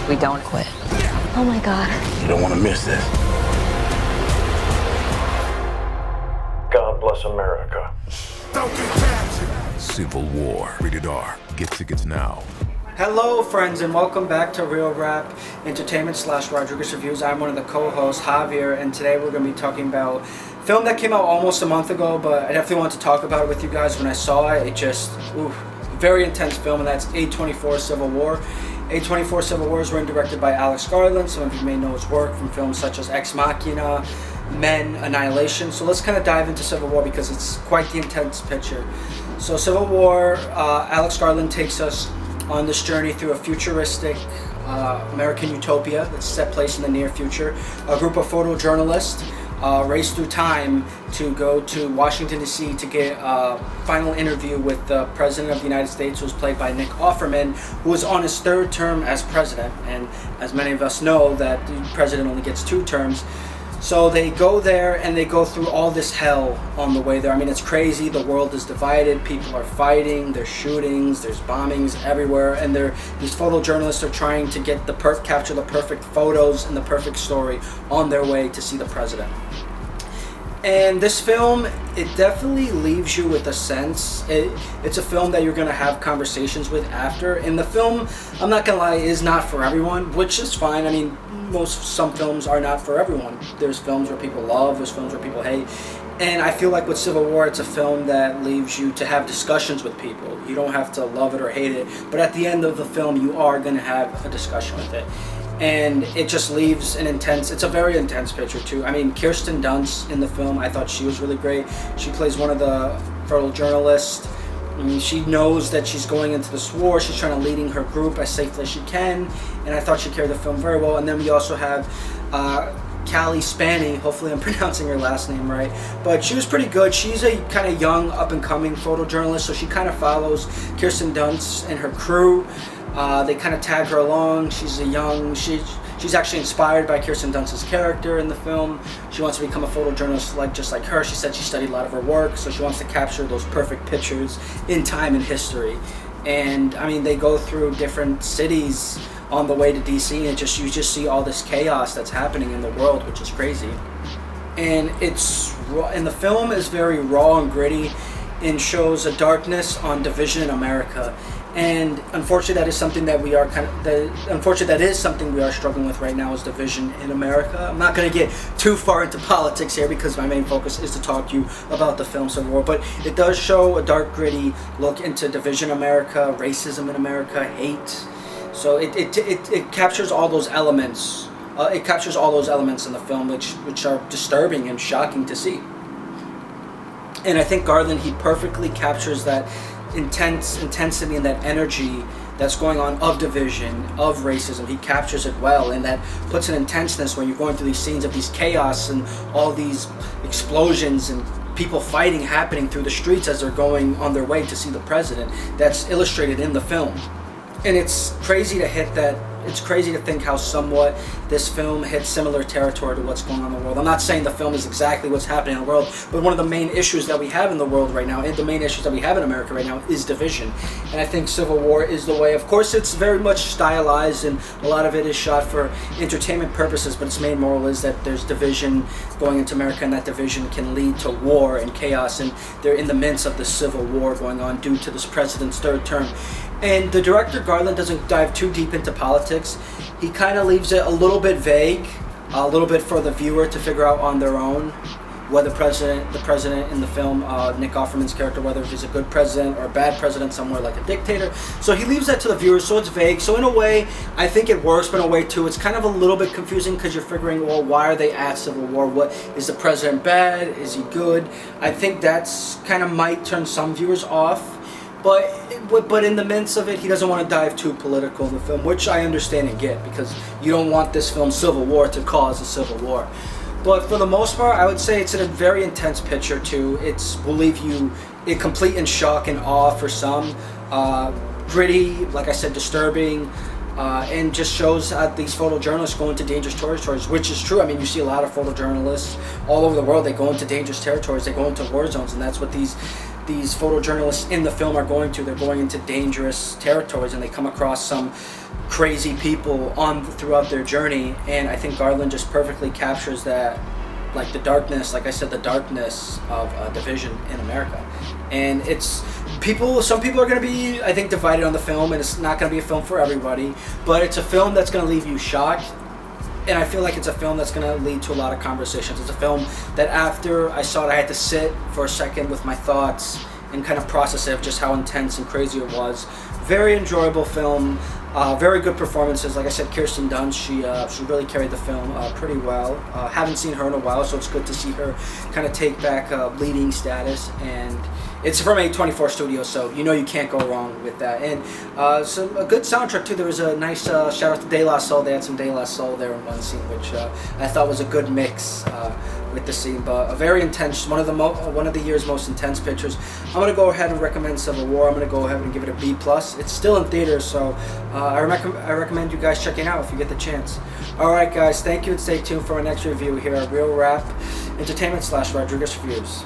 We don't quit. Oh my God. You don't want to miss this. God bless America. Civil War. Rated R. Get tickets now. Hello friends, and welcome back to Real Rap Entertainment / Rodriguez Reviews. I'm one of the co-hosts, Javier, and today we're going to be talking about a film that came out almost a month ago, but I definitely want to talk about it with you guys. When I saw it, it just, very intense film, and that's A24 Civil War. A24 Civil War is written and directed by Alex Garland. Some of you may know his work from films such as Ex Machina, Men, Annihilation. So let's kind of dive into Civil War because it's quite the intense picture. So Civil War, Alex Garland takes us on this journey through a futuristic American utopia that's set place in the near future. A group of photojournalists race through time to go to Washington, D.C. to get a final interview with the President of the United States, who's played by Nick Offerman, who is on his third term as president. And as many of us know, that the president only gets 2 terms. So they go there and they go through all this hell on the way there. I mean, it's crazy. The world is divided. People are fighting. There's shootings. There's bombings everywhere. And these photojournalists are trying to get capture the perfect photos and the perfect story on their way to see the president. And this film, it definitely leaves you with a sense. It's a film that you're going to have conversations with after. And the film, I'm not going to lie, is not for everyone, which is fine. I mean, some films are not for everyone. There's films where people love, there's films where people hate. And I feel like with Civil War, it's a film that leaves you to have discussions with people. You don't have to love it or hate it, but at the end of the film, you are going to have a discussion with it. And it just leaves it's a very intense picture too. I mean, Kirsten Dunst in the film, I thought she was really great. She plays one of the photojournalists. I mean, she knows that she's going into this war. She's trying to leading her group as safely as she can. And I thought she carried the film very well. And then we also have Callie Spaney. Hopefully I'm pronouncing her last name right. But she was pretty good. She's a kind of young, up-and-coming photojournalist. So she kind of follows Kirsten Dunst and her crew. They kind of tag her along. She's actually inspired by Kirsten Dunst's character in the film. She wants to become a photojournalist just like her. She said she studied a lot of her work, so she wants to capture those perfect pictures in time and history. And I mean, they go through different cities on the way to DC, and you just see all this chaos that's happening in the world, which is crazy. And the film is very raw and gritty and shows a darkness on division in America. And unfortunately, that is something that we are struggling with right now, is division in America. I'm not going to get too far into politics here because my main focus is to talk to you about the film Civil War. But it does show a dark, gritty look into division in America, racism in America, hate. So it captures all those elements. It captures all those elements in the film, which are disturbing and shocking to see. And I think Garland, he perfectly captures that intensity and that energy that's going on of division, of racism. He captures it well, and that puts an intenseness when you're going through these scenes of these chaos and all these explosions and people fighting happening through the streets as they're going on their way to see the president. That's illustrated in the film. And it's crazy to think how somewhat this film hits similar territory to what's going on in the world. I'm not saying the film is exactly what's happening in the world, but one of the main issues that we have in the world right now, and the main issues that we have in America right now, is division. And I think Civil War is the way. Of course, it's very much stylized, and a lot of it is shot for entertainment purposes, but its main moral is that there's division going into America, and that division can lead to war and chaos, and they're in the midst of the Civil War going on due to this president's third term. And the director, Garland, doesn't dive too deep into politics. He kind of leaves it a little bit vague, a little bit for the viewer to figure out on their own whether the president in the film, Nick Offerman's character, whether he's a good president or a bad president, somewhere like a dictator. So he leaves that to the viewer, so it's vague. So in a way, I think it works, but in a way too, it's kind of a little bit confusing because you're figuring, well, why are they at Civil War? What is the president bad? Is he good? I think that's kind of might turn some viewers off. But in the midst of it, he doesn't want to dive too political in the film, which I understand and get, because you don't want this film Civil War to cause a civil war. But for the most part, I would say it's a very intense picture too. Will leave you complete in shock and awe for some. Gritty, like I said, disturbing. And just shows these photojournalists go into dangerous territories, which is true. I mean, you see a lot of photojournalists all over the world. They go into dangerous territories, they go into war zones, and that's what these these photojournalists in the film are going to. They're going into dangerous territories, and they come across some crazy people throughout their journey. And I think Garland just perfectly captures that, like the darkness, like I said, the darkness of division in America. And some people are going to be, I think, divided on the film, and it's not going to be a film for everybody, but it's a film that's going to leave you shocked. And I feel like it's a film that's going to lead to a lot of conversations. It's a film that after I saw it, I had to sit for a second with my thoughts and kind of process it of just how intense and crazy it was. Very enjoyable film. Very good performances. Like I said, Kirsten Dunst, she really carried the film pretty well. Haven't seen her in a while, so it's good to see her kind of take back leading status. And it's from A24 Studios, so you know you can't go wrong with that. And a good soundtrack too. There was a nice shout out to De La Soul. They had some De La Soul there in one scene, which I thought was a good mix with the scene. But a very intense, one of the year's most intense pictures. I'm gonna go ahead and recommend Civil War. I'm gonna go ahead and give it a B+. It's still in theaters, so I recommend you guys checking out if you get the chance. All right, guys, thank you, and stay tuned for our next review here at Real Rap Entertainment / Rodriguez Reviews.